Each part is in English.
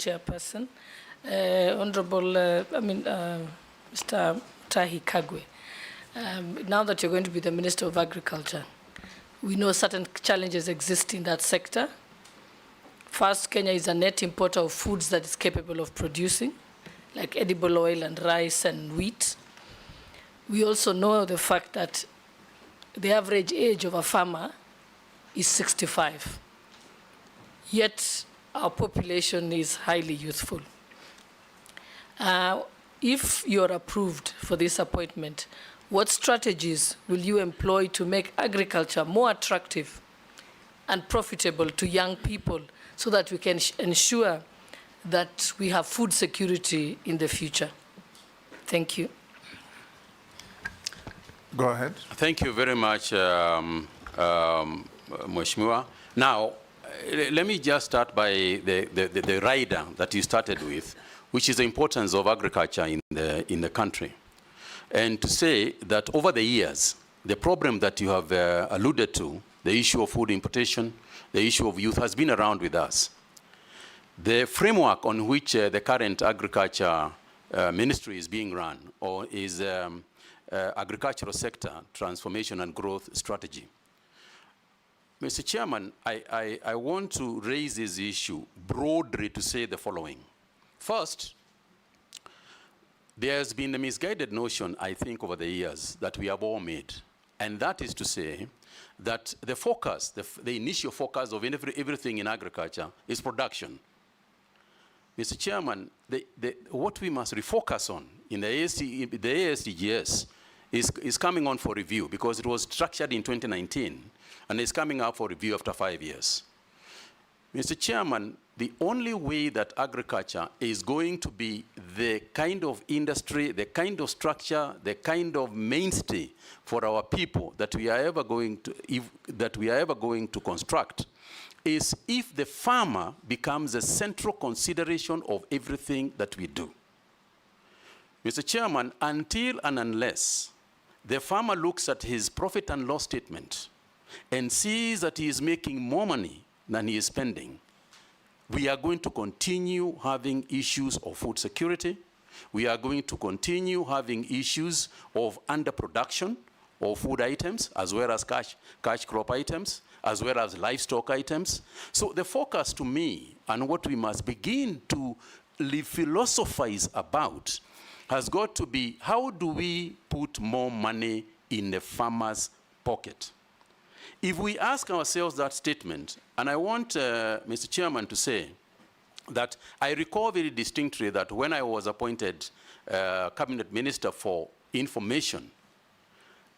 Chairperson, Honorable, Mr. Mutahi Kagwe. Now that you're going to be the Minister of Agriculture, we know certain challenges exist in that sector. First, Kenya is a net importer of foods that is capable of producing, like edible oil and rice and wheat. We also know the fact that the average age of a farmer is 65. Yet, our population is highly youthful. If you're approved for this appointment, what strategies will you employ to make agriculture more attractive and profitable to young people so that we can ensure that we have food security in the future? Thank you. Go ahead. Thank you very much, Mheshimiwa. Now, let me just start by the rider that you started with, which is the importance of agriculture in the country. And to say that over the years, the problem that you have alluded to, the issue of food importation, the issue of youth, has been around with us. The framework on which the current agriculture ministry is being run, or is agricultural sector transformation and growth strategy. Mr. Chairman, I want to raise this issue broadly to say the following. First, there's been a misguided notion, I think, over the years that we have all made. And that is to say that the focus, the initial focus of everything in agriculture is production. Mr. Chairman, what we must refocus on in the ASDGS is coming on for review, because it was structured in 2019 and is coming up for review after 5 years. Mr. Chairman, the only way that agriculture is going to be the kind of industry, the kind of structure, the kind of mainstay for our people that we are ever going to construct is if the farmer becomes a central consideration of everything that we do. Mr. Chairman, until and unless the farmer looks at his profit and loss statement and sees that he is making more money than he is spending, we are going to continue having issues of food security. We are going to continue having issues of underproduction of food items, as well as cash crop items, as well as livestock items. So the focus to me, and what we must begin to philosophize about, has got to be, how do we put more money in the farmer's pocket? If we ask ourselves that statement, and I want Mr. Chairman to say that I recall very distinctly that when I was appointed Cabinet Minister for Information,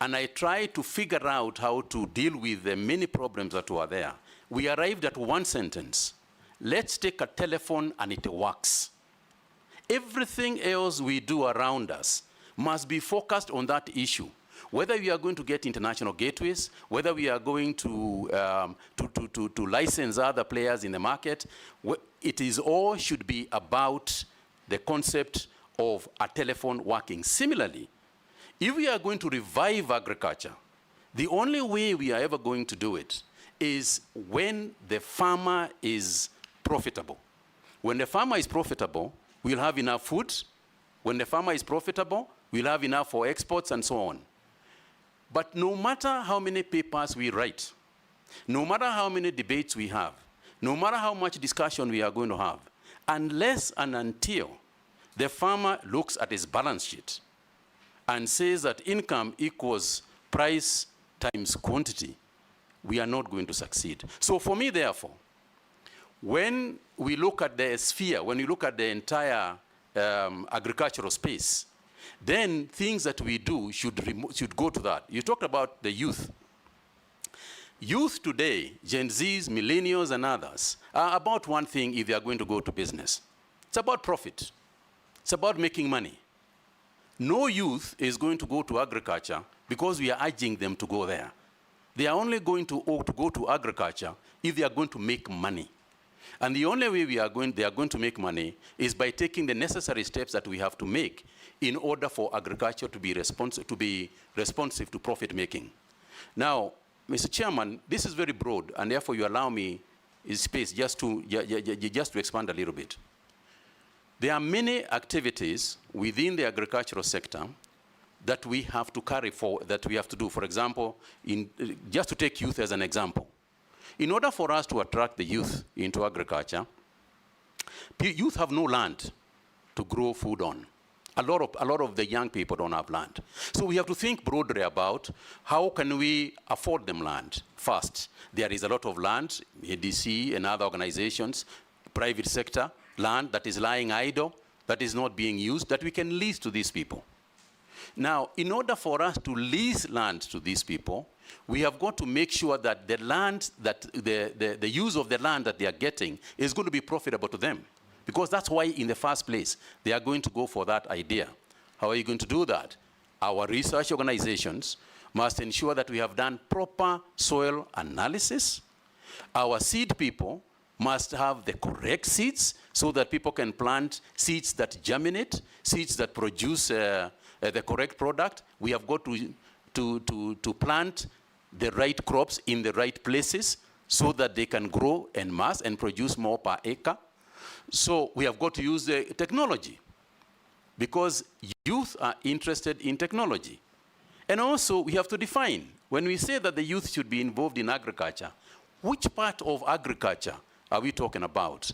and I tried to figure out how to deal with the many problems that were there, we arrived at one sentence: let's take a telephone and it works. Everything else we do around us must be focused on that issue. Whether we are going to get international gateways, whether we are going to license other players in the market, it is all should be about the concept of a telephone working. Similarly, if we are going to revive agriculture, the only way we are ever going to do it is when the farmer is profitable. When the farmer is profitable, we'll have enough food. When the farmer is profitable, we'll have enough for exports and so on. But no matter how many papers we write, no matter how many debates we have, no matter how much discussion we are going to have, unless and until the farmer looks at his balance sheet and says that income equals price times quantity, we are not going to succeed. So for me, therefore, when we look at the sphere, when we look at the entire agricultural space, then things that we do should go to that. You talked about the youth. Youth today, Gen Zs, millennials, and others, are about one thing if they are going to go to business. It's about profit. It's about making money. No youth is going to go to agriculture because we are urging them to go there. They are only going to go to agriculture if they are going to make money. And the only way they are going to make money is by taking the necessary steps that we have to make in order for agriculture to be responsive to profit making. Now, Mr. Chairman, this is very broad, and therefore you allow me space just to expand a little bit. There are many activities within the agricultural sector that we have to carry forward, that we have to do. For example, just to take youth as an example. In order for us to attract the youth into agriculture, youth have no land to grow food on. A lot of the young people don't have land. So we have to think broadly about how can we afford them land first. There is a lot of land, ADC and other organizations, private sector, land that is lying idle, that is not being used, that we can lease to these people. Now, in order for us to lease land to these people, we have got to make sure that the land, that the use of the land that they are getting is going to be profitable to them. Because that's why, in the first place, they are going to go for that idea. How are you going to do that? Our research organizations must ensure that we have done proper soil analysis. Our seed people must have the correct seeds so that people can plant seeds that germinate, seeds that produce the correct product. We have got to plant the right crops in the right places so that they can grow en masse and produce more per acre. So we have got to use the technology because youth are interested in technology. And also we have to define, when we say that the youth should be involved in agriculture, which part of agriculture are we talking about?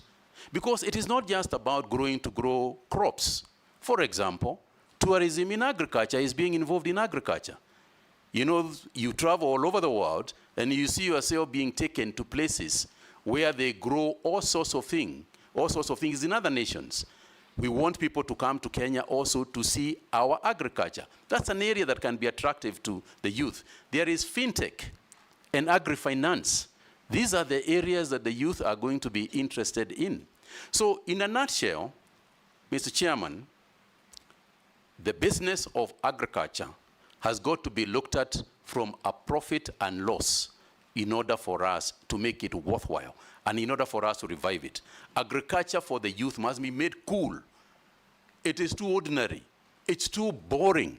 Because it is not just about growing to grow crops. For example, tourism in agriculture is being involved in agriculture. You know, you travel all over the world and you see yourself being taken to places where they grow all sorts of things in other nations. We want people to come to Kenya also to see our agriculture. That's an area that can be attractive to the youth. There is fintech and agri-finance. These are the areas that the youth are going to be interested in. So in a nutshell, Mr. Chairman, the business of agriculture has got to be looked at from a profit and loss in order for us to make it worthwhile and in order for us to revive it. Agriculture for the youth must be made cool. It is too ordinary. It's too boring.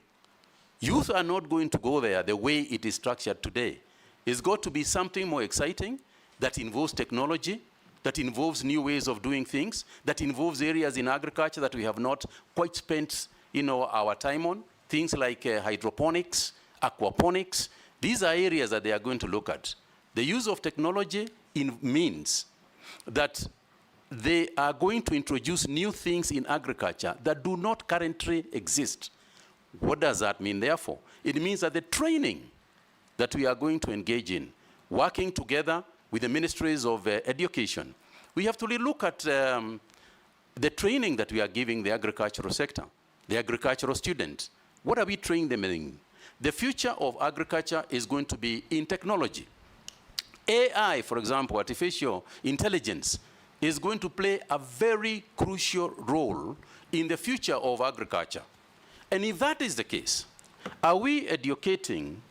Youth are not going to go there the way it is structured today. It's got to be something more exciting that involves technology, that involves new ways of doing things, that involves areas in agriculture that we have not quite spent our time on, things like hydroponics, aquaponics. These are areas that they are going to look at. The use of technology means that they are going to introduce new things in agriculture that do not currently exist. What does that mean, therefore? It means that the training that we are going to engage in, working together with the ministries of education, we have to look at the training that we are giving the agricultural sector, the agricultural students. What are we training them in? The future of agriculture is going to be in technology. AI, for example, artificial intelligence, is going to play a very crucial role in the future of agriculture. And if that is the case, are we educating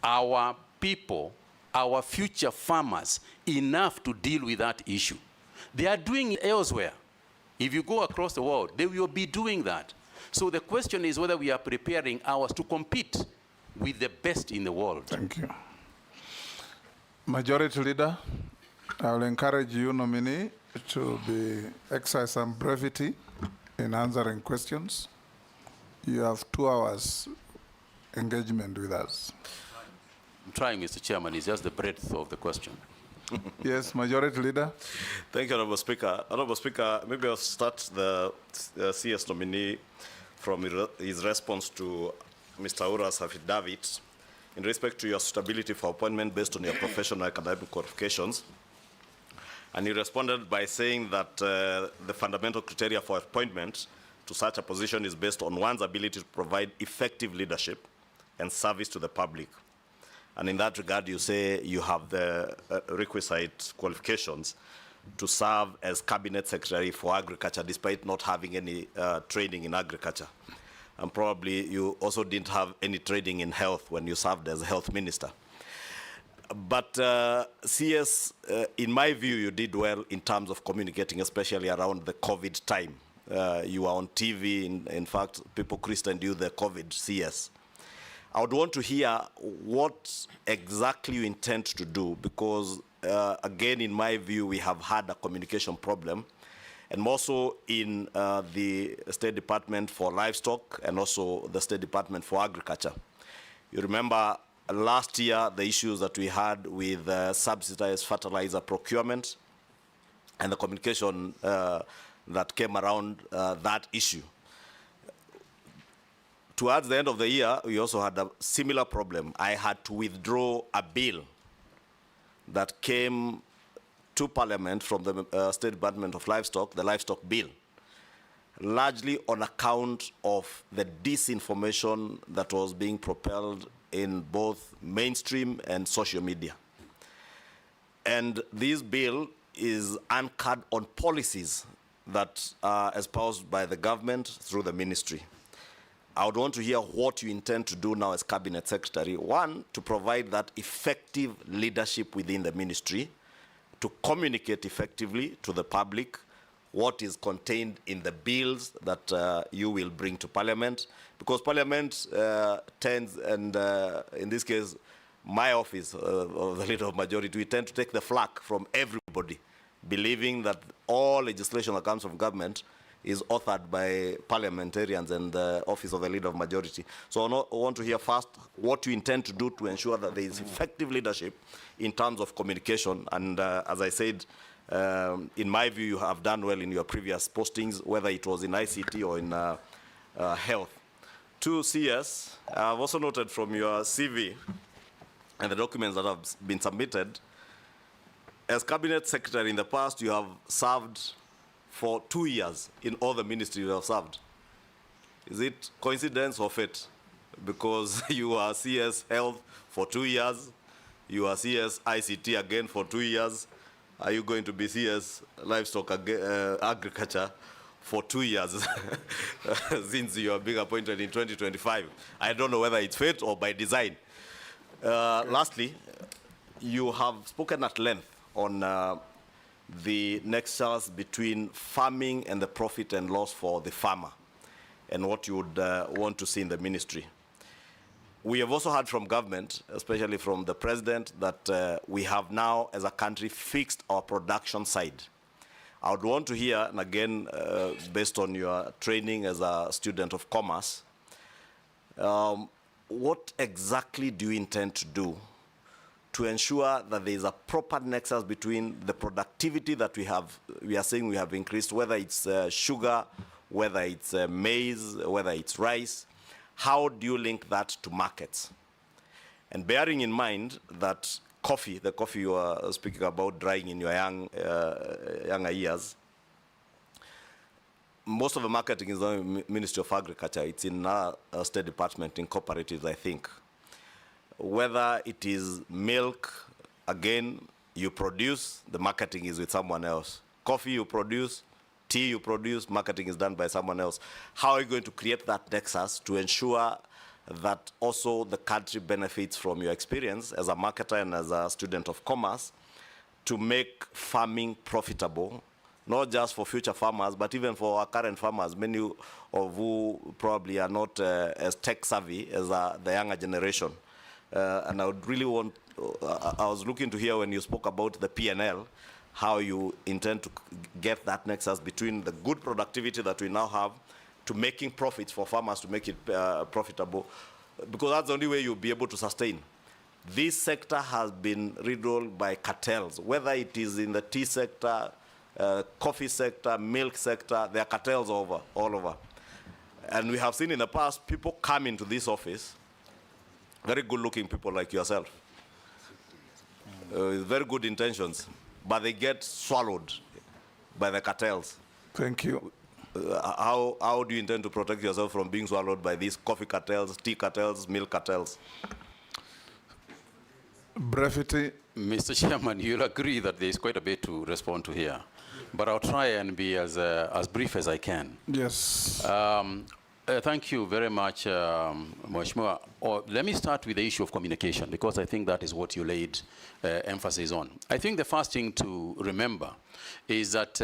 our people, our future farmers, enough to deal with that issue? They are doing it elsewhere. If you go across the world, they will be doing that. So the question is whether we are preparing ours to compete with the best in the world. Thank you. Majority Leader, I will encourage you, nominee, to exercise some brevity in answering questions. You have 2 hours engagement with us. I'm trying, Mr. Chairman. It's just the breadth of the question. Yes, Majority Leader. Thank you, Honorable Speaker. Honorable Speaker, maybe I'll start the CS nominee from his response to Mr. Ura's affidavit in respect to your suitability for appointment based on your professional academic qualifications. And he responded by saying that the fundamental criteria for appointment to such a position is based on one's ability to provide effective leadership and service to the public. And in that regard, you say you have the requisite qualifications to serve as Cabinet Secretary for Agriculture, despite not having any training in agriculture. And probably you also didn't have any training in health when you served as Health Minister. But CS, in my view, you did well in terms of communicating, especially around the COVID time. You were on TV, in fact, people christened you the COVID CS. I would want to hear what exactly you intend to do, because again, in my view, we have had a communication problem, and more so in the State Department for Livestock and also the State Department for Agriculture. You remember last year the issues that we had with subsidized fertilizer procurement and the communication that came around that issue. Towards the end of the year, we also had a similar problem. I had to withdraw a bill that came to Parliament from the State Department of Livestock, the Livestock Bill, largely on account of the disinformation that was being propelled in both mainstream and social media. And this bill is anchored on policies that are espoused by the government through the ministry. I would want to hear what you intend to do now as Cabinet Secretary. One, to provide that effective leadership within the ministry, to communicate effectively to the public what is contained in the bills that you will bring to Parliament, because Parliament tends, and in this case, my office of the Leader of Majority, we tend to take the flak from everybody, believing that all legislation that comes from government is authored by parliamentarians and the office of the Leader of Majority. So I want to hear first what you intend to do to ensure that there is effective leadership in terms of communication. And as I said, in my view, you have done well in your previous postings, whether it was in ICT or in health. To CS, I've also noted from your CV and the documents that have been submitted, as Cabinet Secretary in the past, you have served for 2 years in all the ministries you have served. Is it coincidence or fate? Because you are CS Health for 2 years, you are CS ICT again for 2 years. Are you going to be CS Livestock Agriculture for 2 years since you are being appointed in 2025? I don't know whether it's fate or by design. Lastly, you have spoken at length on the nexus between farming and the profit and loss for the farmer and what you would want to see in the ministry. We have also heard from government, especially from the president, that we have now as a country fixed our production side. I would want to hear, and again, based on your training as a student of commerce, what exactly do you intend to do to ensure that there is a proper nexus between the productivity that we are saying we have increased, whether it's sugar, whether it's maize, whether it's rice. How do you link that to markets? And bearing in mind that coffee, the coffee you are speaking about drying in your younger years, most of the marketing is done in the Ministry of Agriculture. It's in our State Department, in cooperatives, I think. Whether it is milk, again, you produce, the marketing is with someone else. Coffee you produce, tea you produce, marketing is done by someone else. How are you going to create that nexus to ensure that also the country benefits from your experience as a marketer and as a student of commerce to make farming profitable, not just for future farmers, but even for our current farmers, many of who probably are not as tech savvy as the younger generation. And I would really want, I was looking to hear when you spoke about the P&L, how you intend to get that nexus between the good productivity that we now have to making profits for farmers to make it profitable, because that's the only way you'll be able to sustain. This sector has been riddled by cartels, whether it is in the tea sector, coffee sector, milk sector, there are cartels all over. And we have seen in the past people come into this office, very good-looking people like yourself, with very good intentions, but they get swallowed by the cartels. Thank you. How do you intend to protect yourself from being swallowed by these coffee cartels, tea cartels, milk cartels? Brevity. Mr. Chairman, you'll agree that there is quite a bit to respond to here, but I'll try and be as brief as I can. Yes. Thank you very much, Mheshimiwa. Let me start with the issue of communication, because I think that is what you laid emphasis on. I think the first thing to remember is that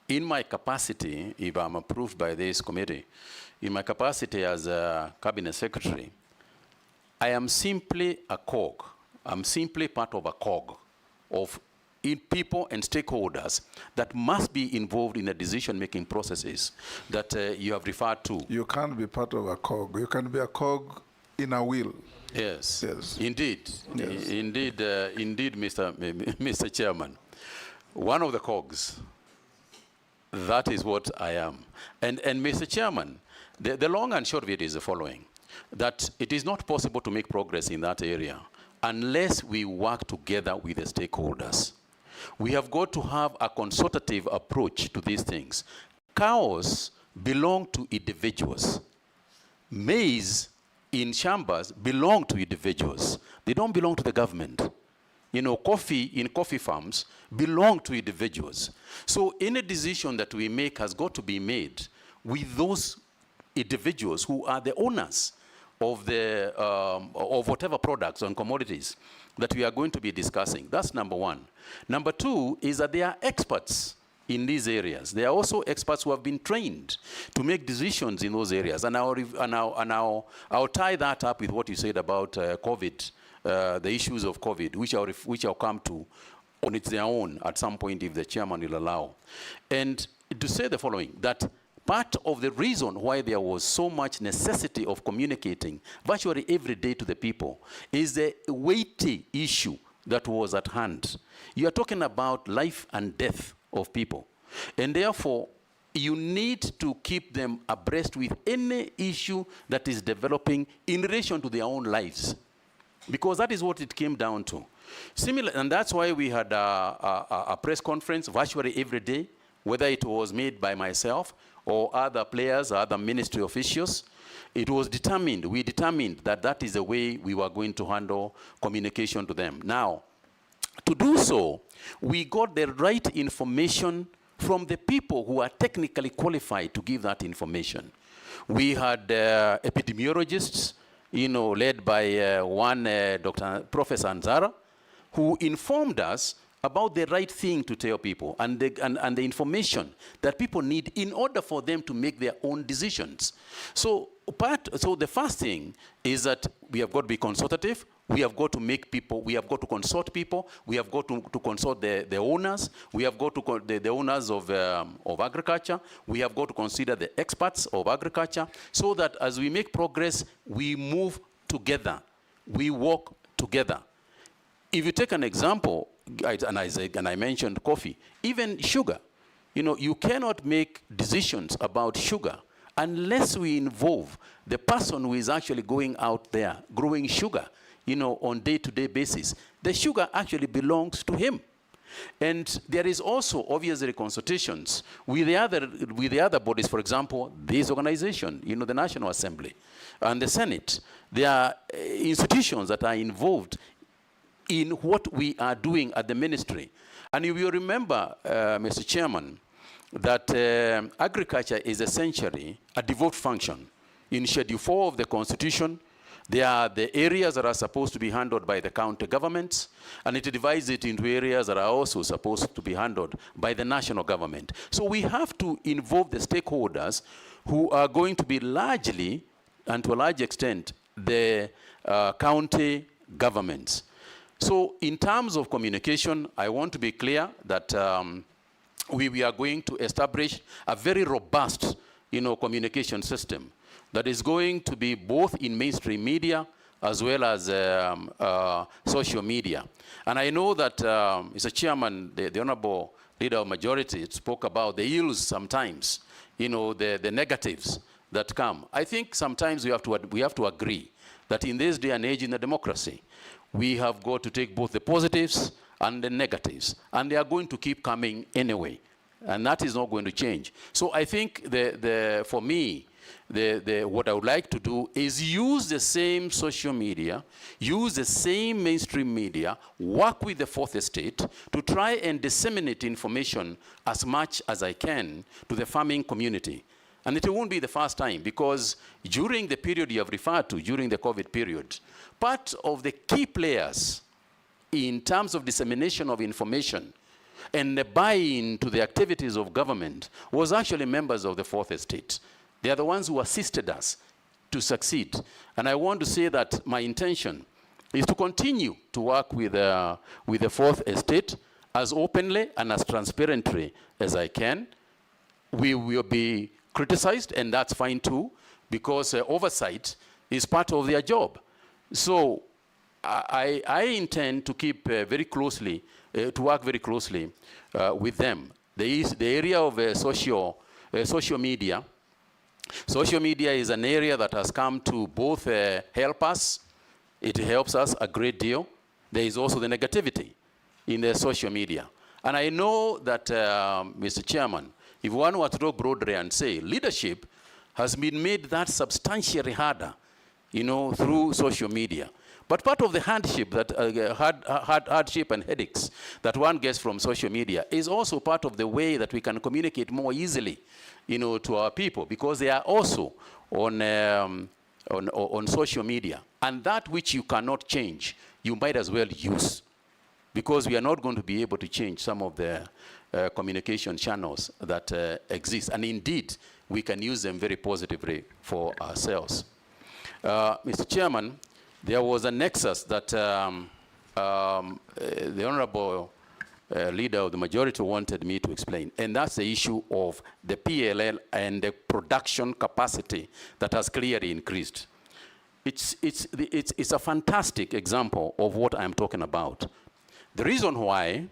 in my capacity, if I'm approved by this committee, in my capacity as a Cabinet Secretary, I am simply a cog. I'm simply part of a cog of in people and stakeholders that must be involved in the decision-making processes that you have referred to. You can't be part of a cog. You can be a cog in a wheel. Yes, Yes. indeed, Yes. indeed, Mr. Chairman. One of the cogs, that is what I am. And Mr. Chairman, the long and short of it is the following, that it is not possible to make progress in that area unless we work together with the stakeholders. We have got to have a consultative approach to these things. Cows belong to individuals. Maize in chambers belong to individuals. They don't belong to the government. You know, coffee in coffee farms belong to individuals. So any decision that we make has got to be made with those individuals who are the owners of the of whatever products and commodities that we are going to be discussing. That's number one. Number two is that they are experts in these areas. They are also experts who have been trained to make decisions in those areas. And I'll tie that up with what you said about COVID, the issues of COVID, which I'll come to on its own at some point if the chairman will allow. And to say the following, that part of the reason why there was so much necessity of communicating virtually every day to the people is the weighty issue that was at hand. You are talking about life and death of people. And therefore, you need to keep them abreast with any issue that is developing in relation to their own lives. Because that is what it came down to. Similar, and that's why we had a press conference virtually every day, whether it was made by myself or other players, other ministry officials. It was determined, we determined that that is the way we were going to handle communication to them. Now, to do so, we got the right information from the people who are technically qualified to give that information. We had epidemiologists, you know, led by one Professor Anzara, who informed us about the right thing to tell people and the information that people need in order for them to make their own decisions. So the first thing is that we have got to be consultative. We have got to make people, we have got to consult people, we have got to consult the owners, we have got to the owners of agriculture, we have got to consider the experts of agriculture, so that as we make progress, we move together, we work together. If you take an example, and I mentioned coffee, even sugar, you know, you cannot make decisions about sugar unless we involve the person who is actually going out there growing sugar, you know, on day-to-day basis. The sugar actually belongs to him. And there is also obviously consultations with the other bodies, for example, this organization, you know, the National Assembly and the Senate. There are institutions that are involved in what we are doing at the ministry. And you will remember, Mr. Chairman, that agriculture is essentially a devolved function. In Schedule 4 of the Constitution, there are the areas that are supposed to be handled by the county governments, and it divides it into areas that are also supposed to be handled by the national government. So we have to involve the stakeholders who are going to be largely, and to a large extent, the county governments. So in terms of communication, I want to be clear that we are going to establish a very robust, you know, communication system that is going to be both in mainstream media as well as social media. And I know that Mr. Chairman, the Honorable Leader of Majority spoke about the ills sometimes, you know, the negatives that come. I think sometimes we have to agree that in this day and age in the democracy, we have got to take both the positives and the negatives, and they are going to keep coming anyway, and that is not going to change. So I think for me, what I would like to do is use the same social media, use the same mainstream media, work with the fourth estate to try and disseminate information as much as I can to the farming community. And it won't be the first time, because during the period you have referred to, during the COVID period, part of the key players in terms of dissemination of information and the buy-in to the activities of government was actually members of the fourth estate. They are the ones who assisted us to succeed. And I want to say that my intention is to continue to work with the fourth estate as openly and as transparently as I can. We will be criticized, and that's fine too, because oversight is part of their job. So I intend to keep very closely, to work very closely with them. The area of social media. Social media is an area that has come to both help us. It helps us a great deal. There is also the negativity in the social media. And I know that, Mr. Chairman, if one were to talk broadly and say leadership has been made that substantially harder, through social media. But part of the hardship and headaches that one gets from social media is also part of the way that we can communicate more easily, to our people, because they are also on social media. And that which you cannot change, you might as well use, because we are not going to be able to change some of the communication channels that exist. And indeed, we can use them very positively for ourselves. Mr. Chairman, there was a nexus that the Honorable Leader of the Majority wanted me to explain, and that's the issue of the PLL and the production capacity that has clearly increased. It's a fantastic example of what I'm talking about. The reason why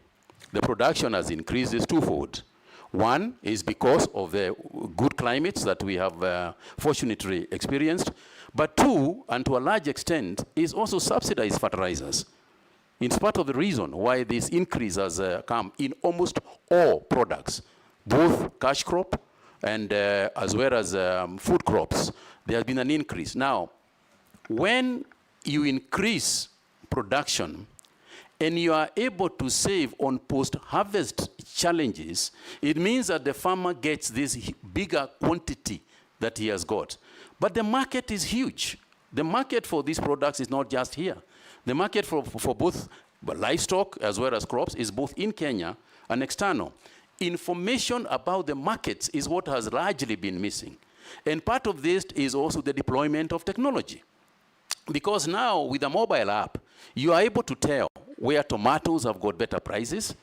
the production has increased is twofold. One is because of the good climates that we have fortunately experienced. But two, and to a large extent, is also subsidized fertilizers. It's part of the reason why this increase has come in almost all products, both cash crop and as well as food crops. There has been an increase. Now, when you increase production and you are able to save on post-harvest challenges, it means that the farmer gets this bigger quantity that he has got. But the market is huge. The market for these products is not just here. The market for both livestock as well as crops is both in Kenya and external. Information about the markets is what has largely been missing. And part of this is also the deployment of technology. Because now with a mobile app, you are able to tell where tomatoes have got better prices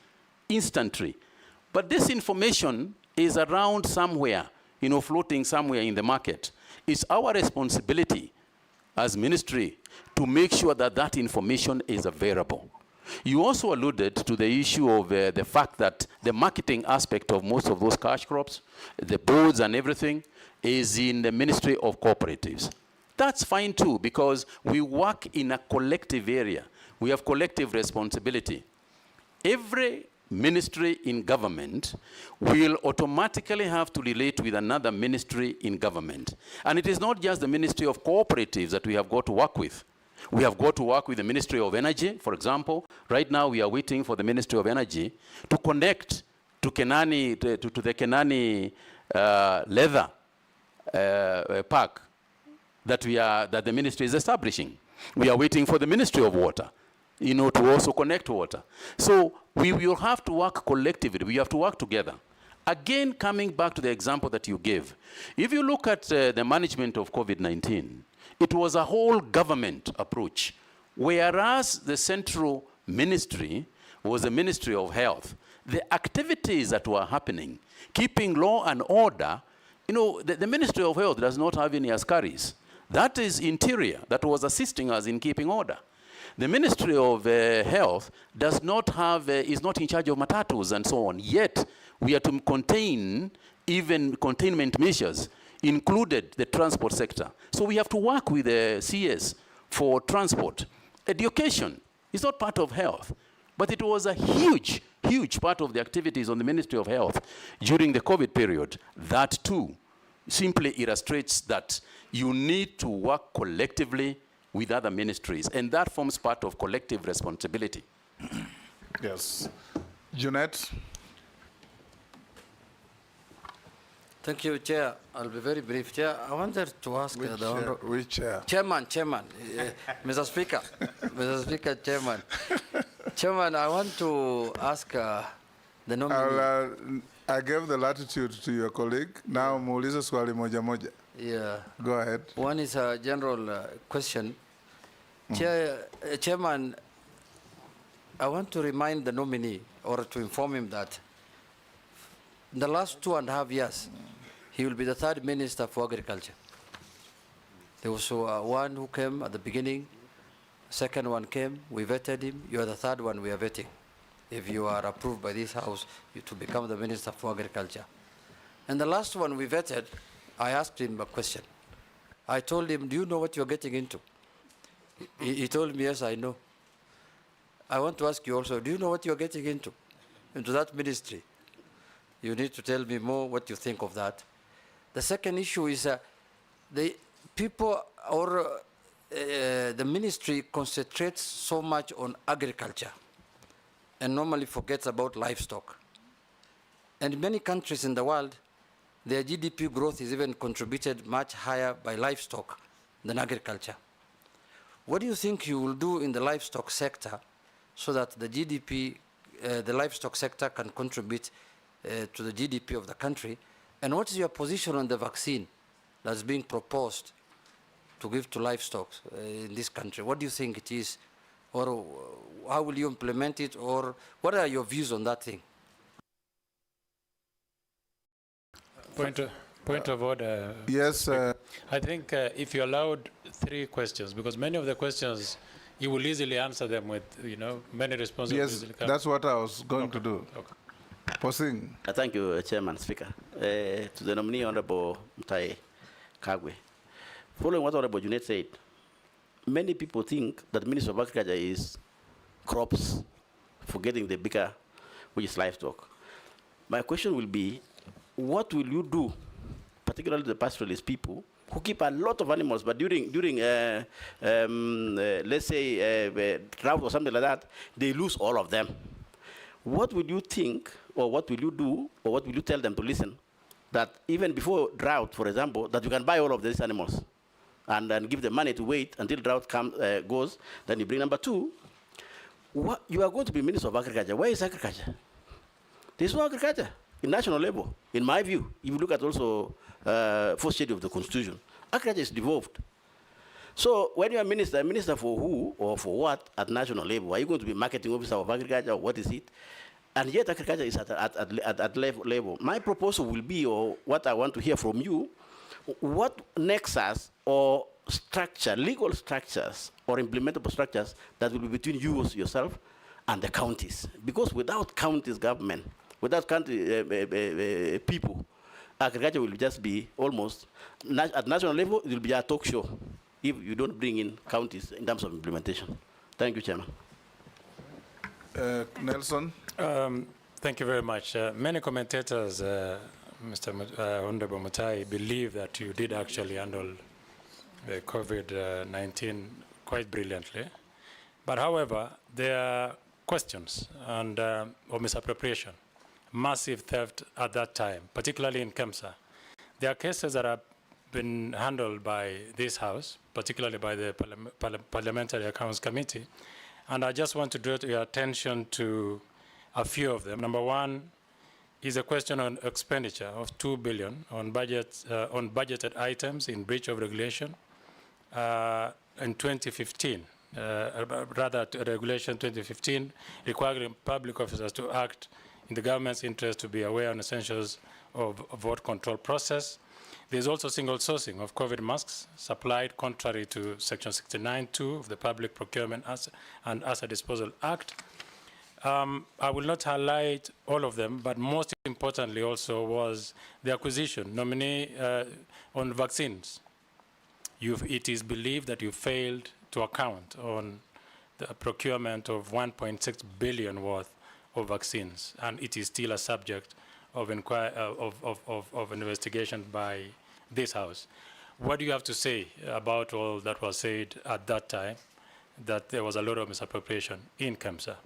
instantly. But this information is around somewhere, floating somewhere in the market. It's our responsibility as ministry to make sure that that information is available. You also alluded to the issue of the fact that the marketing aspect of most of those cash crops, the boards and everything, is in the Ministry of Cooperatives. That's fine too, because we work in a collective area. We have collective responsibility. Every ministry in government will automatically have to relate with another ministry in government. And it is not just the Ministry of Cooperatives that we have got to work with. We have got to work with the Ministry of Energy, for example. Right now we are waiting for the Ministry of Energy to connect to Kenani, to the Kenani leather park that the ministry is establishing. We are waiting for the Ministry of Water, to also connect water. So we will have to work collectively. We have to work together. Again, coming back to the example that you gave, if you look at the management of COVID-19, it was a whole government approach, whereas the central ministry was the Ministry of Health. The activities that were happening, keeping law and order, the Ministry of Health does not have any askaris. That is Interior that was assisting us in keeping order. The Ministry of Health does not have, is not in charge of matatus and so on. Yet, we are to contain even containment measures, included the transport sector. So we have to work with the CS for transport. Education is not part of health, but it was a huge, huge part of the activities on the Ministry of Health during the COVID period. That too simply illustrates that you need to work collectively with other ministries, and that forms part of collective responsibility. Yes. Junet. Thank you, Chair. I'll be very brief. Chair, I wanted to ask Which chair? Chairman, Mr. Speaker, Mr. Speaker, Chairman. Chairman, I want to ask the nominee. I gave the latitude to your colleague. Now, muulize swali moja moja. Yeah. Go ahead. One is a general question. Chairman, I want to remind the nominee or to inform him that in the last 2.5 years, he will be the third minister for agriculture. There was one who came at the beginning, second one came, we vetted him, you are the third one we are vetting. If you are approved by this house to become the minister for agriculture. And the last one we vetted, I asked him a question. I told him, do you know what you're getting into? He told me, yes, I know. I want to ask you also, do you know what you're getting into that ministry? You need to tell me more what you think of that. The second issue is the people or the ministry concentrates so much on agriculture and normally forgets about livestock. And in many countries in the world, their GDP growth is even contributed much higher by livestock than agriculture. What do you think you will do in the livestock sector so that the GDP, the livestock sector can contribute to the GDP of the country? And what is your position on the vaccine that's being proposed to give to livestock in this country? What do you think it is? Or how will you implement it? Or what are your views on that thing? Point of order. Yes. I think if you allowed 3 questions, because many of the questions, you will easily answer them with, many responses. Yes, that's what I was going to do. Okay. Posing. Thank you, Chairman, Speaker. To the nominee, Honorable Mutahi Kagwe. Following what Honorable Junet said, many people think that the Ministry of Agriculture is crops, forgetting the bigger, which is livestock. My question will be, what will you do, particularly the pastoralist people, who keep a lot of animals, but during let's say, drought or something like that, they lose all of them. What would you think, or what will you do, or what will you tell them to listen, that even before drought, for example, that you can buy all of these animals, and then give them money to wait until drought goes, then you bring number 2, you are going to be Minister of Agriculture. Where is agriculture? There's no agriculture in national level, in my view. If you look at also first schedule of the Constitution, agriculture is devolved. So when you are minister for who or for what at national level? Are you going to be marketing officer of agriculture, or what is it? And yet agriculture is at level. My proposal will be, or what I want to hear from you, what nexus or structure, legal structures or implementable structures that will be between you yourself and the counties. Because without counties government, without country people, agriculture will just be almost, at national level, it will be a talk show if you don't bring in counties in terms of implementation. Thank you, Chairman. Nelson? Thank you very much. Many commentators, Mr. Honorable Mutahi, believe that you did actually handle the COVID-19 quite brilliantly. But however, there are questions and or misappropriation, massive theft at that time, particularly in Kemsa. There are cases that have been handled by this House, particularly by the Parliamentary Accounts Committee, and I just want to draw your attention to a few of them. Number 1 is a question on expenditure of 2 billion on budgeted items in breach of regulation in 2015. Rather, Regulation 2015 requiring public officers to act in the government's interest to be aware on essentials of vote control process. There's also single sourcing of COVID masks supplied contrary to Section 69(2) of the Public Procurement and Asset Disposal Act. I will not highlight all of them, but most importantly also was the acquisition, nominee on vaccines. It is believed that you failed to account on the procurement of 1.6 billion worth of vaccines, and it is still a subject of investigation by this House. What do you have to say about all that was said at that time, that there was a lot of misappropriation in Kemsa?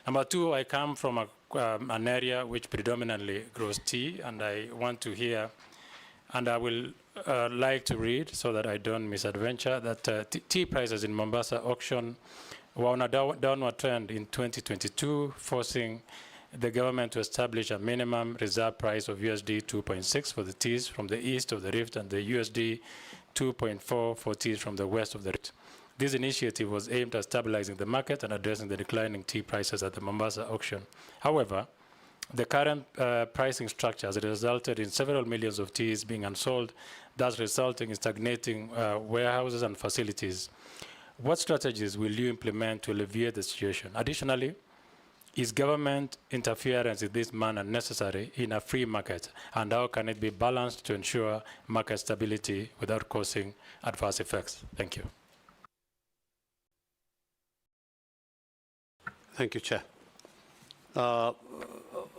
Number 2, I come from an area which predominantly grows tea, and I want to hear, and I will like to read so that I don't misadventure, that tea prices in Mombasa auction were on a downward trend in 2022, forcing the government to establish a minimum reserve price of USD 2.6 for the teas from the east of the rift and the USD 2.4 for teas from the west of the rift. This initiative was aimed at stabilizing the market and addressing the declining tea prices at the Mombasa auction. However, the current pricing structure has resulted in several millions of teas being unsold, thus resulting in stagnating warehouses and facilities. What strategies will you implement to alleviate the situation? Additionally, is government interference in this manner necessary in a free market, and how can it be balanced to ensure market stability without causing adverse effects? Thank you. Thank you, Chair.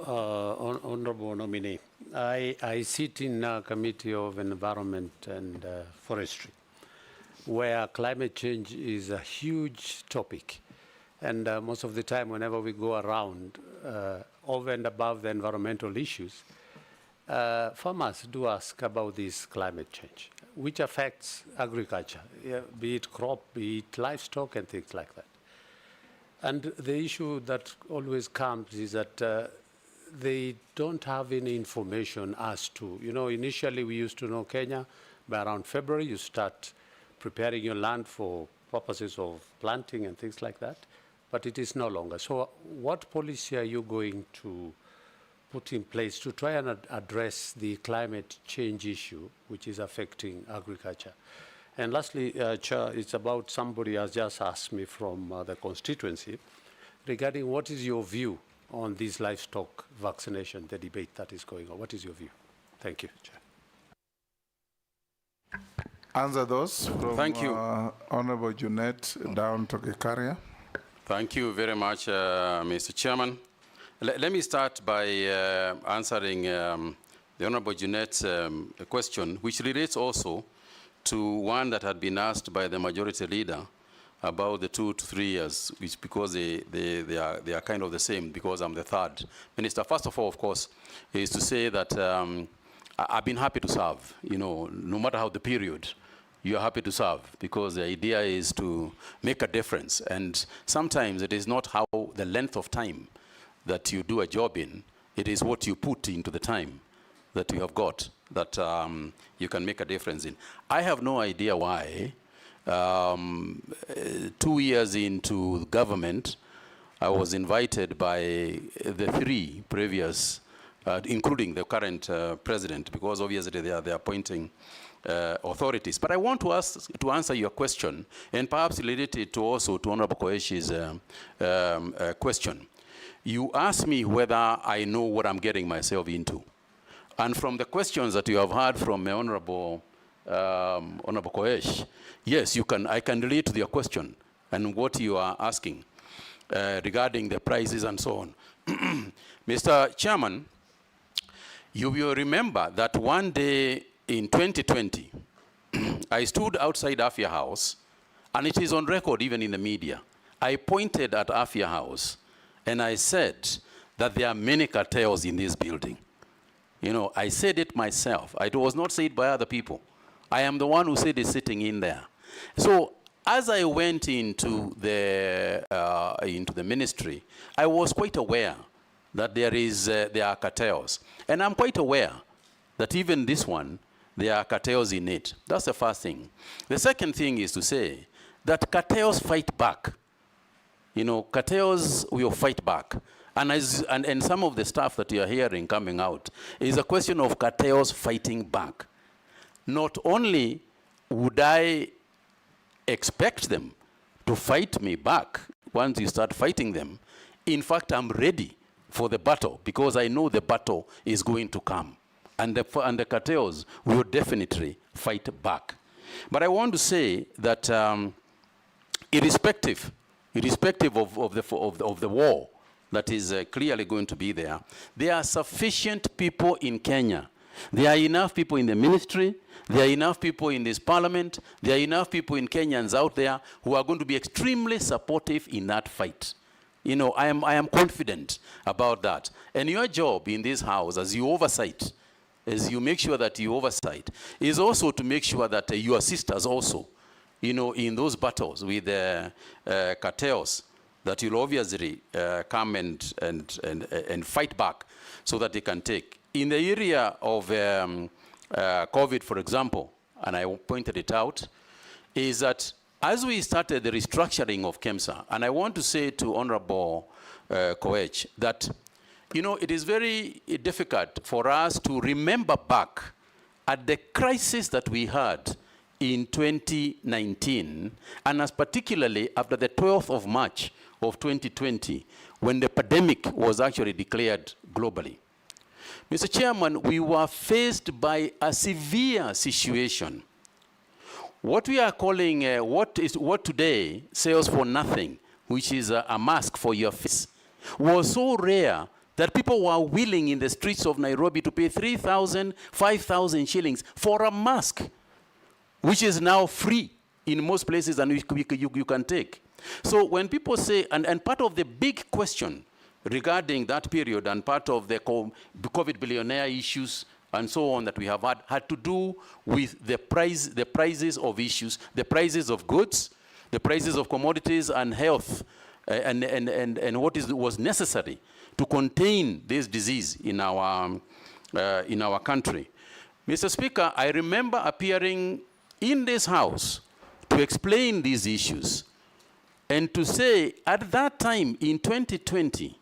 Honorable nominee, I sit in a Committee of Environment and Forestry, where climate change is a huge topic. And most of the time, whenever we go around, over and above the environmental issues, farmers do ask about this climate change, which affects agriculture, be it crop, be it livestock, and things like that. And the issue that always comes is that they don't have any information as to, initially we used to know Kenya, by around February, you start preparing your land for purposes of planting and things like that, but it is no longer. So what policy are you going to put in place to try and address the climate change issue, which is affecting agriculture? And lastly, Chair, it's about somebody has just asked me from the constituency regarding what is your view on this livestock vaccination, the debate that is going on. What is your view? Thank you, Chair. Answer those from Thank you. Honorable Junet down to Gikaria. Thank you very much, Mr. Chairman. Let me start by answering the Honorable Junet's question, which relates also to one that had been asked by the majority leader about the 2 to 3 years, which because they are kind of the same, because I'm the third minister. First of all, of course, is to say that I've been happy to serve, no matter how the period, you're happy to serve, because the idea is to make a difference. And sometimes it is not how the length of time that you do a job in, it is what you put into the time that you have got that you can make a difference in. I have no idea why 2 years into government, I was invited by the 3 previous, including the current president, because obviously they are appointing authorities. But I want to answer your question, and perhaps related to also to Honorable Koeshi's question. You asked me whether I know what I'm getting myself into. And from the questions that you have heard from Honorable Koesh, yes, I can relate to your question and what you are asking regarding the prices and so on. Mr. Chairman, you will remember that one day in 2020, I stood outside Afia House, and it is on record even in the media. I pointed at Afia House, and I said that there are many cartels in this building. I said it myself. It was not said by other people. I am the one who said it sitting in there. So as I went into the ministry, I was quite aware that there are cartels. And I'm quite aware that even this one, there are cartels in it. That's the first thing. The second thing is to say that cartels fight back. Cartels will fight back. And some of the stuff that you are hearing coming out is a question of cartels fighting back. Not only would I expect them to fight me back once you start fighting them, in fact, I'm ready for the battle, because I know the battle is going to come. And the cartels will definitely fight back. But I want to say that irrespective of the war that is clearly going to be there, there are sufficient people in Kenya. There are enough people in the ministry, there are enough people in this parliament, there are enough people in Kenyans out there who are going to be extremely supportive in that fight. I am confident about that. And your job in this house, as you make sure that you oversight, is also to make sure that you assist us also, in those battles with the cartels, that you'll obviously come and fight back so that they can take. In the area of COVID, for example, and I pointed it out, is that as we started the restructuring of KEMSA, and I want to say to Honorable Koech that, you know, it is very difficult for us to remember back at the crisis that we had in 2019, and as particularly after the 12th of March of 2020, when the pandemic was actually declared globally. Mr. Chairman, we were faced by a severe situation. What we are calling, what today sells for nothing, which is a mask for your face, was so rare that people were willing in the streets of Nairobi to pay 3,000, 5,000 shillings for a mask, which is now free in most places and you can take. So when people say, and part of the big question regarding that period and part of the COVID billionaire issues and so on that we have had to do with the prices of issues, the prices of goods, the prices of commodities and health, and what was necessary to contain this disease in our country. Mr. Speaker, I remember appearing in this House to explain these issues and to say at that time in 2020,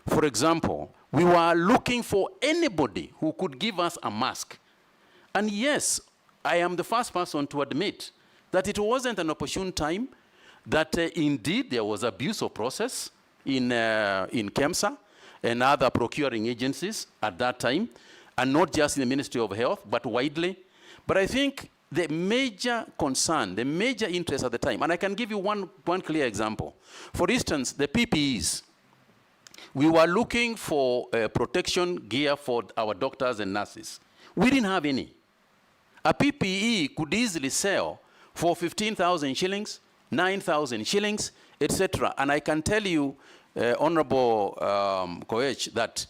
for example, we were looking for anybody who could give us a mask. And yes, I am the first person to admit that it wasn't an opportune time, that indeed there was abuse of process in KEMSA and other procuring agencies at that time, and not just in the Ministry of Health, but widely. But I think the major concern, the major interest at the time, and I can give you one clear example. For instance, the PPEs. We were looking for protection gear for our doctors and nurses. We didn't have any. A PPE could easily sell for 15,000 shillings, 9,000 shillings, etc. And I can tell you, Honorable Koech, that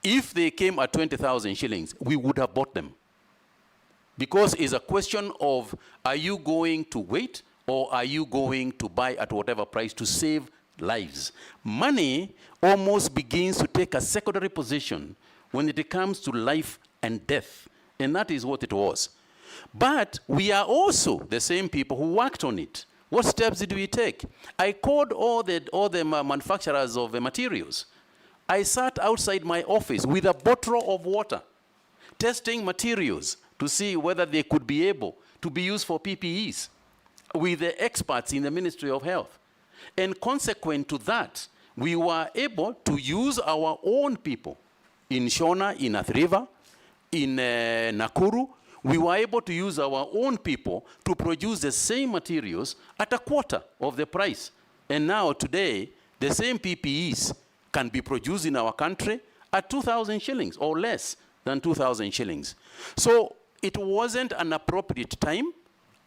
if they came at 20,000 shillings, we would have bought them. Because it's a question of, are you going to wait or are you going to buy at whatever price to save lives? Money almost begins to take a secondary position when it comes to life and death. And that is what it was. But we are also the same people who worked on it. What steps did we take? I called all the manufacturers of the materials. I sat outside my office with a bottle of water, testing materials to see whether they could be able to be used for PPEs with the experts in the Ministry of Health. And consequent to that, we were able to use our own people in Shona, in Athi River, in Nakuru. We were able to use our own people to produce the same materials at a quarter of the price. And now today, the same PPEs can be produced in our country at 2,000 shillings or less than 2,000 shillings. So it wasn't an appropriate time.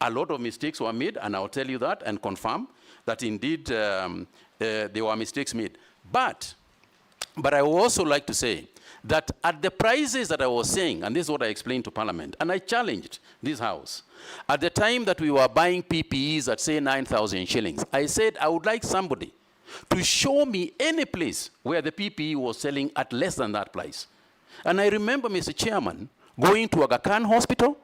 A lot of mistakes were made, and I'll tell you that and confirm that indeed there were mistakes made. But I would also like to say that at the prices that I was saying, and this is what I explained to Parliament, and I challenged this House, at the time that we were buying PPEs at, say, 9,000 shillings, I said I would like somebody to show me any place where the PPE was selling at less than that price. And I remember, Mr. Chairman, going to Aga Khan Hospital,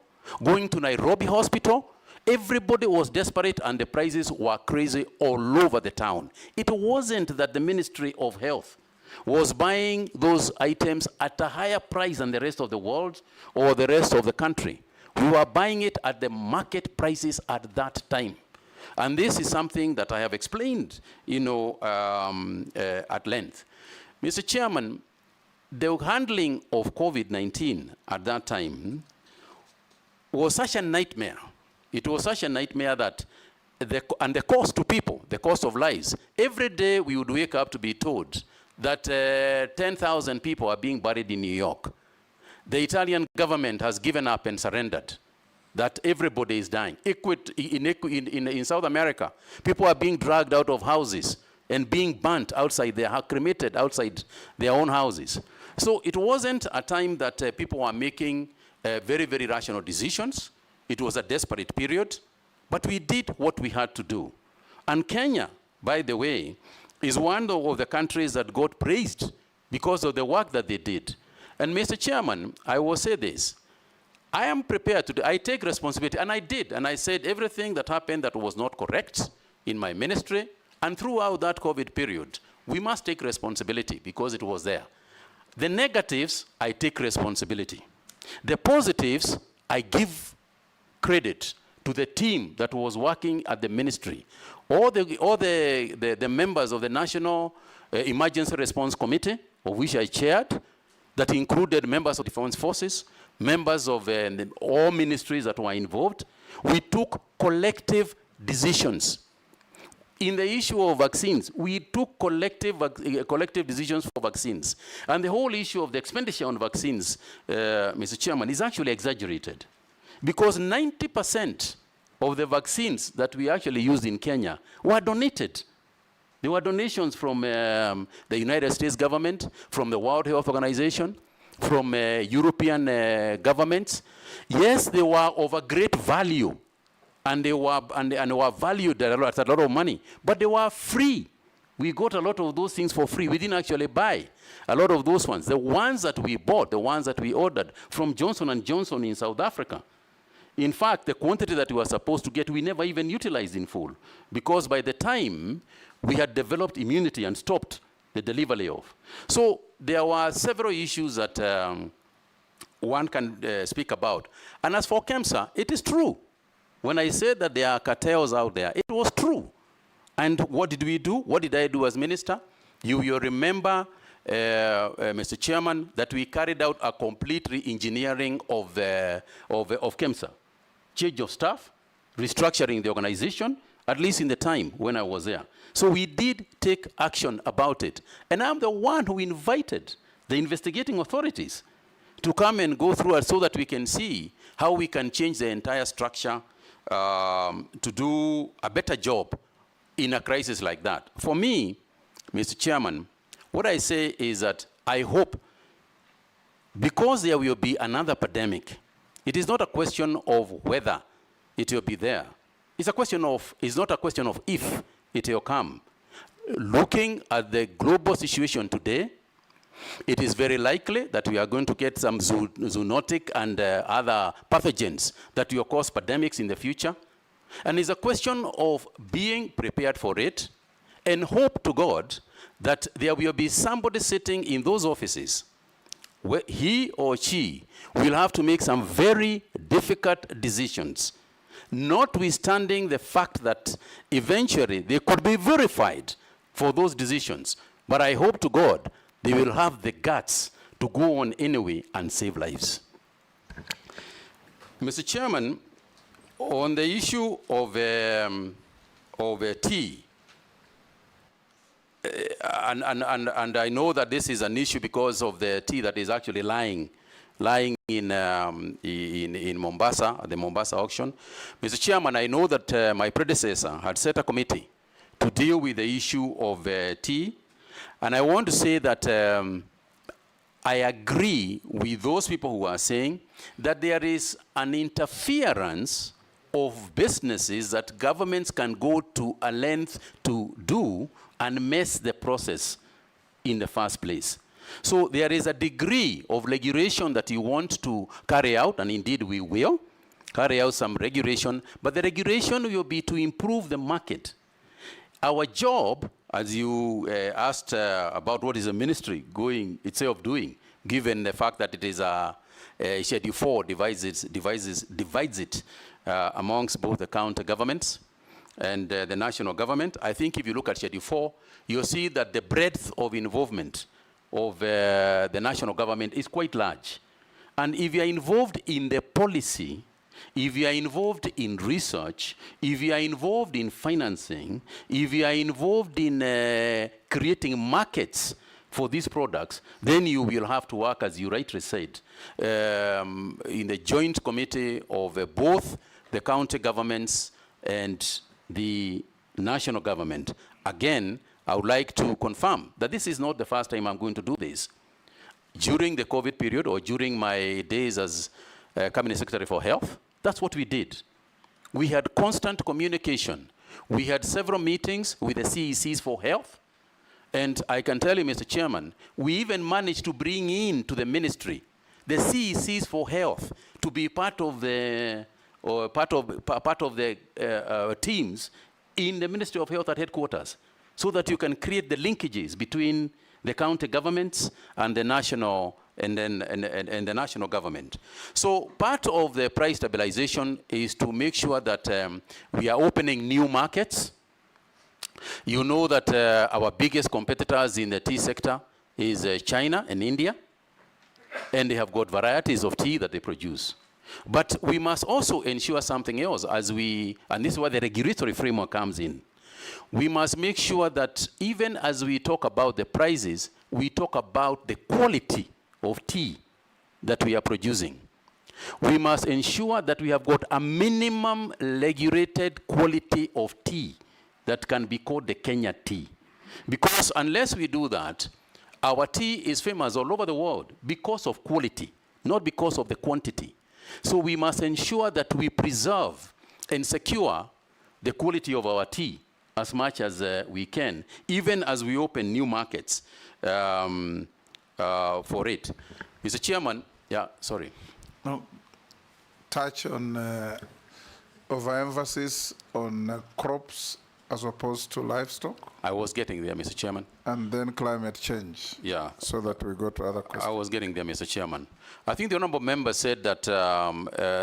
going to Nairobi Hospital. Everybody was desperate and the prices were crazy all over the town. It wasn't that the Ministry of Health was buying those items at a higher price than the rest of the world or the rest of the country. We were buying it at the market prices at that time. And this is something that I have explained, at length. Mr. Chairman, the handling of COVID-19 at that time was such a nightmare. It was such a nightmare that, the cost to people, the cost of lives, every day we would wake up to be told that 10,000 people are being buried in New York. The Italian government has given up and surrendered, that everybody is dying. In South America, people are being dragged out of houses and being burnt outside, cremated outside their own houses. So it wasn't a time that people were making very, very rational decisions. It was a desperate period, but we did what we had to do. And Kenya, by the way, is one of the countries that got praised because of the work that they did. And Mr. Chairman, I will say this. I am prepared to do, I take responsibility, and I did, and I said everything that happened that was not correct in my ministry, and throughout that COVID period, we must take responsibility because it was there. The negatives, I take responsibility. The positives, I give credit to the team that was working at the ministry. All the members of the National Emergency Response Committee, of which I chaired, that included members of the Defense Forces, members of all ministries that were involved. We took collective decisions. In the issue of vaccines, we took collective decisions for vaccines. And the whole issue of the expenditure on vaccines, Mr. Chairman, is actually exaggerated. Because 90% of the vaccines that we actually used in Kenya were donated. There were donations from the United States government, from the World Health Organization, from European governments. Yes, they were of a great value, and they were valued at a lot of money, but they were free. We got a lot of those things for free. We didn't actually buy a lot of those ones. The ones that we bought, the ones that we ordered from Johnson & Johnson in South Africa. In fact, the quantity that we were supposed to get, we never even utilized in full, because by the time we had developed immunity and stopped the delivery of. So there were several issues that one can speak about. And as for KEMSA, it is true. When I said that there are cartels out there, it was true. And what did we do? What did I do as minister? You remember, Mr. Chairman, that we carried out a complete re-engineering of KEMSA. Change of staff, restructuring the organization, at least in the time when I was there. So we did take action about it. And I'm the one who invited the investigating authorities to come and go through it so that we can see how we can change the entire structure to do a better job in a crisis like that. For me, Mr. Chairman, what I say is that I hope, because there will be another pandemic, it is not a question of whether it will be there. It's not a question of if it will come. Looking at the global situation today, it is very likely that we are going to get some zoonotic and other pathogens that will cause pandemics in the future. And it's a question of being prepared for it and hope to God that there will be somebody sitting in those offices where he or she will have to make some very difficult decisions, notwithstanding the fact that eventually they could be verified for those decisions. But I hope to God they will have the guts to go on anyway and save lives. Mr. Chairman, on the issue of tea, and I know that this is an issue because of the tea that is actually lying in Mombasa, at the Mombasa auction. Mr. Chairman, I know that my predecessor had set a committee to deal with the issue of tea. And I want to say that I agree with those people who are saying that there is an interference of businesses that governments can go to a length to do and mess the process in the first place. So there is a degree of regulation that you want to carry out, and indeed we will carry out some regulation, but the regulation will be to improve the market. Our job, as you asked about what is the ministry going itself doing, given the fact that it is a Schedule 4 divides it amongst both the county governments and the national government. I think if you look at Schedule 4, you'll see that the breadth of involvement of the national government is quite large. And if you are involved in the policy, if you are involved in research, if you are involved in financing, if you are involved in creating markets for these products, then you will have to work, as you rightly said, in the joint committee of both the county governments and the national government. Again, I would like to confirm that this is not the first time I'm going to do this. During the COVID period, or during my days as Cabinet Secretary for Health, that's what we did. We had constant communication. We had several meetings with the CECs for health. And I can tell you, Mr. Chairman, we even managed to bring in to the ministry the CECs for health to be part of the teams in the Ministry of Health at headquarters, so that you can create the linkages between the county governments and the national and the national government. So part of the price stabilization is to make sure that we are opening new markets. You know that our biggest competitors in the tea sector is China and India, and they have got varieties of tea that they produce. But we must also ensure something else and this is where the regulatory framework comes in. We must make sure that even as we talk about the prices, we talk about the quality of tea that we are producing. We must ensure that we have got a minimum regulated quality of tea that can be called the Kenya tea. Because unless we do that, our tea is famous all over the world because of quality, not because of the quantity. So we must ensure that we preserve and secure the quality of our tea as much as we can, even as we open new markets for it. Mr. Chairman, yeah, sorry. No, touch on overemphasis on crops as opposed to livestock. I was getting there, Mr. Chairman. And then climate change. Yeah. So that we go to other questions. I was getting there, Mr. Chairman. I think the honorable member said that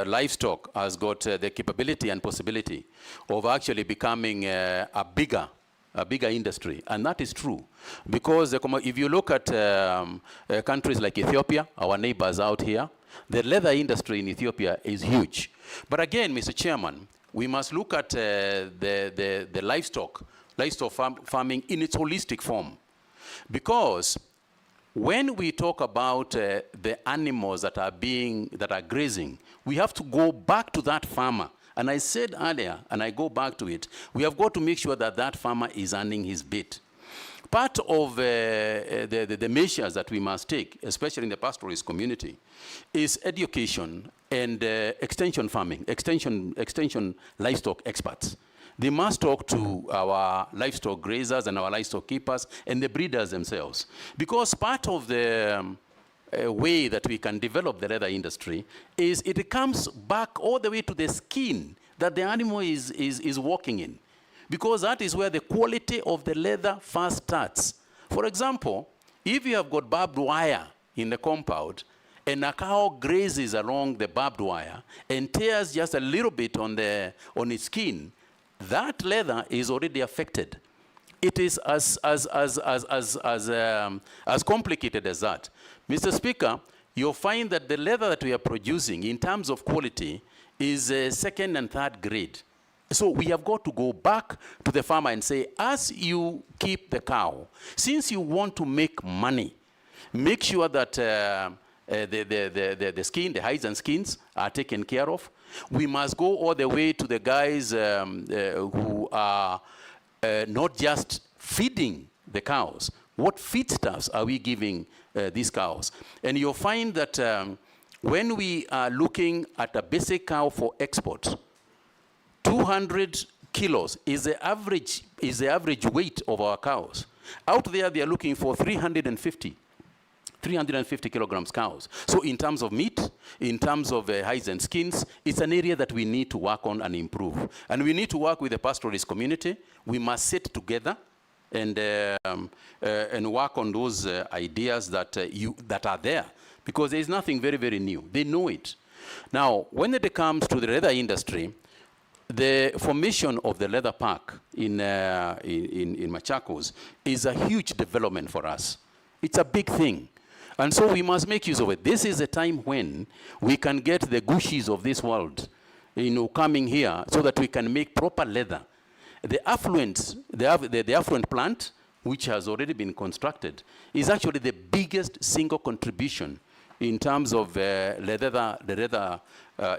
livestock has got the capability and possibility of actually becoming a bigger industry, and that is true. Because if you look at countries like Ethiopia, our neighbors out here, the leather industry in Ethiopia is huge. But again, Mr. Chairman, we must look at the livestock farming in its holistic form. Because when we talk about the animals that are grazing, we have to go back to that farmer. And I said earlier, and I go back to it, we have got to make sure that that farmer is earning his bit. Part of the measures that we must take, especially in the pastoralist community, is education and extension farming, extension livestock experts. They must talk to our livestock grazers and our livestock keepers and the breeders themselves. Because part of the way that we can develop the leather industry is it comes back all the way to the skin that the animal is walking in. Because that is where the quality of the leather first starts. For example, if you have got barbed wire in the compound and a cow grazes along the barbed wire and tears just a little bit on its skin, that leather is already affected. It is as complicated as that. Mr. Speaker, you'll find that the leather that we are producing in terms of quality is second and third grade. So we have got to go back to the farmer and say, as you keep the cow, since you want to make money, make sure that the skin, the hides and skins are taken care of. We must go all the way to the guys who are not just feeding the cows. What feedstuffs are we giving these cows? And you'll find that when we are looking at a basic cow for export, 200 kilos is the average weight of our cows. Out there, they are looking for 350 kilograms cows. So in terms of meat, in terms of hides and skins, it's an area that we need to work on and improve. And we need to work with the pastoralist community. We must sit together and work on those ideas that are there. Because there is nothing very, very new. They know it. Now, when it comes to the leather industry, the formation of the leather park in Machakos is a huge development for us. It's a big thing. And so we must make use of it. This is a time when we can get the Gushis of this world, coming here so that we can make proper leather. The affluent plant, which has already been constructed, is actually the biggest single contribution in terms of the leather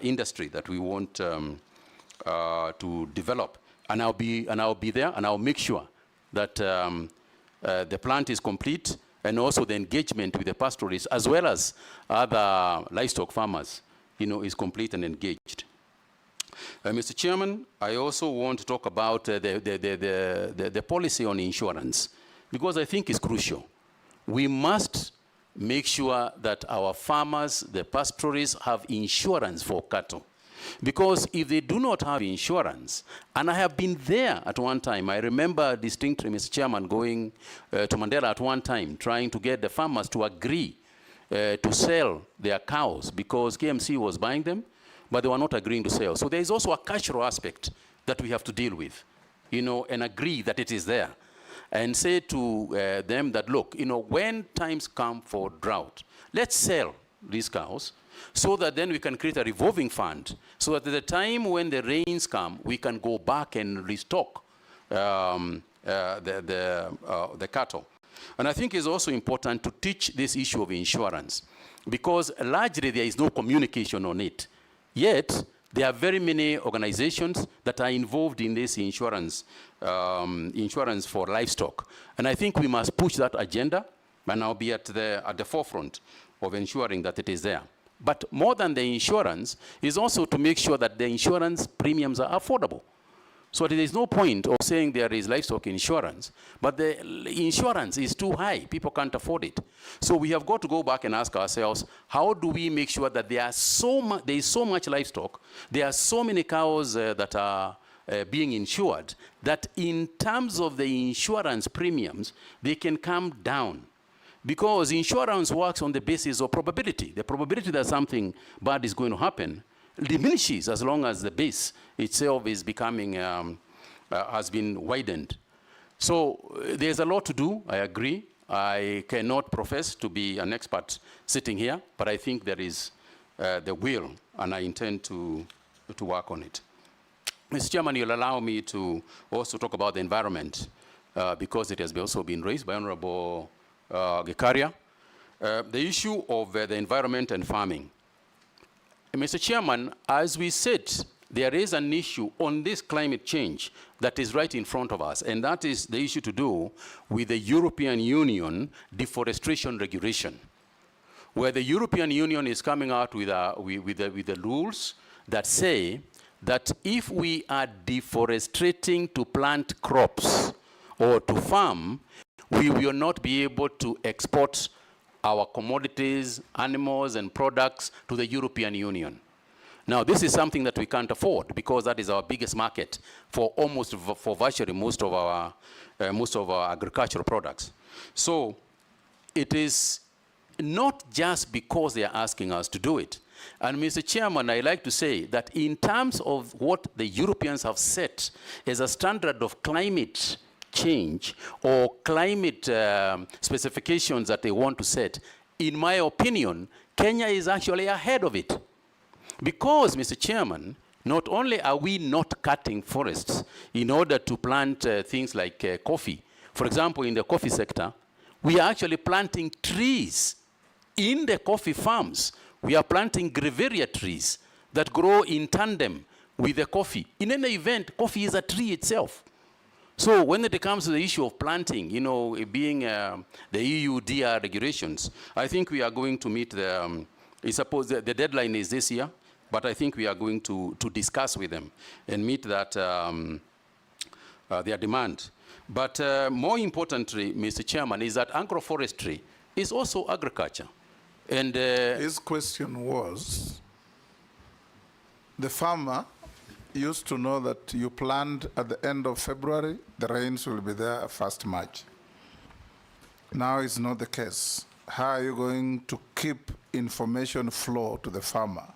industry that we want to develop. And I'll be there, and I'll make sure that the plant is complete, and also the engagement with the pastoralists as well as other livestock farmers, is complete and engaged. Mr. Chairman, I also want to talk about the policy on insurance, because I think it's crucial. We must make sure that our farmers, the pastoralists, have insurance for cattle. Because if they do not have insurance, and I have been there at one time, I remember distinctly, Mr. Chairman, going to Mandela at one time, trying to get the farmers to agree to sell their cows because KMC was buying them, but they were not agreeing to sell. So there is also a cultural aspect that we have to deal with, you know, and agree that it is there. And say to them that, look, you know, when times come for drought, let's sell these cows so that then we can create a revolving fund so that at the time when the rains come, we can go back and restock the cattle. And I think it's also important to teach this issue of insurance because largely there is no communication on it. Yet, there are very many organizations that are involved in this insurance, insurance for livestock. And I think we must push that agenda, and I'll be at the forefront of ensuring that it is there. But more than the insurance is also to make sure that the insurance premiums are affordable. So there is no point of saying there is livestock insurance, but the insurance is too high. People can't afford it. So we have got to go back and ask ourselves, how do we make sure that there is so much livestock, there are so many cows that are being insured, that in terms of the insurance premiums, they can come down. Because insurance works on the basis of probability. The probability that something bad is going to happen diminishes as long as the base itself is becoming, has been widened. So there's a lot to do, I agree. I cannot profess to be an expert sitting here, but I think there is the will, and I intend to work on it. Mr. Chairman, you'll allow me to also talk about the environment, because it has also been raised by Honorable Gikaria. The issue of the environment and farming. Mr. Chairman, as we said, there is an issue on this climate change that is right in front of us, and that is the issue to do with the European Union deforestation regulation, where the European Union is coming out with the rules that say that if we are deforesting to plant crops or to farm, we will not be able to export our commodities, animals, and products to the European Union. Now, this is something that we can't afford because that is our biggest market for virtually most of our agricultural products. So it is not just because they are asking us to do it. And Mr. Chairman, I like to say that in terms of what the Europeans have set as a standard of climate change or climate specifications that they want to set, in my opinion, Kenya is actually ahead of it. Because, Mr. Chairman, not only are we not cutting forests in order to plant things like coffee. For example, in the coffee sector, we are actually planting trees in the coffee farms. We are planting grevillea trees that grow in tandem with the coffee. In any event, coffee is a tree itself. So when it comes to the issue of planting, you know, being the EU DR regulations, I think we are going to meet the, I suppose the deadline is this year, but I think we are going to discuss with them and meet that, their demand. But more importantly, Mr. Chairman, is that agroforestry is also agriculture. And his question was, the farmer used to know that you planned at the end of February, the rains will be there 1st March. Now it's not the case. How are you going to keep information flow to the farmer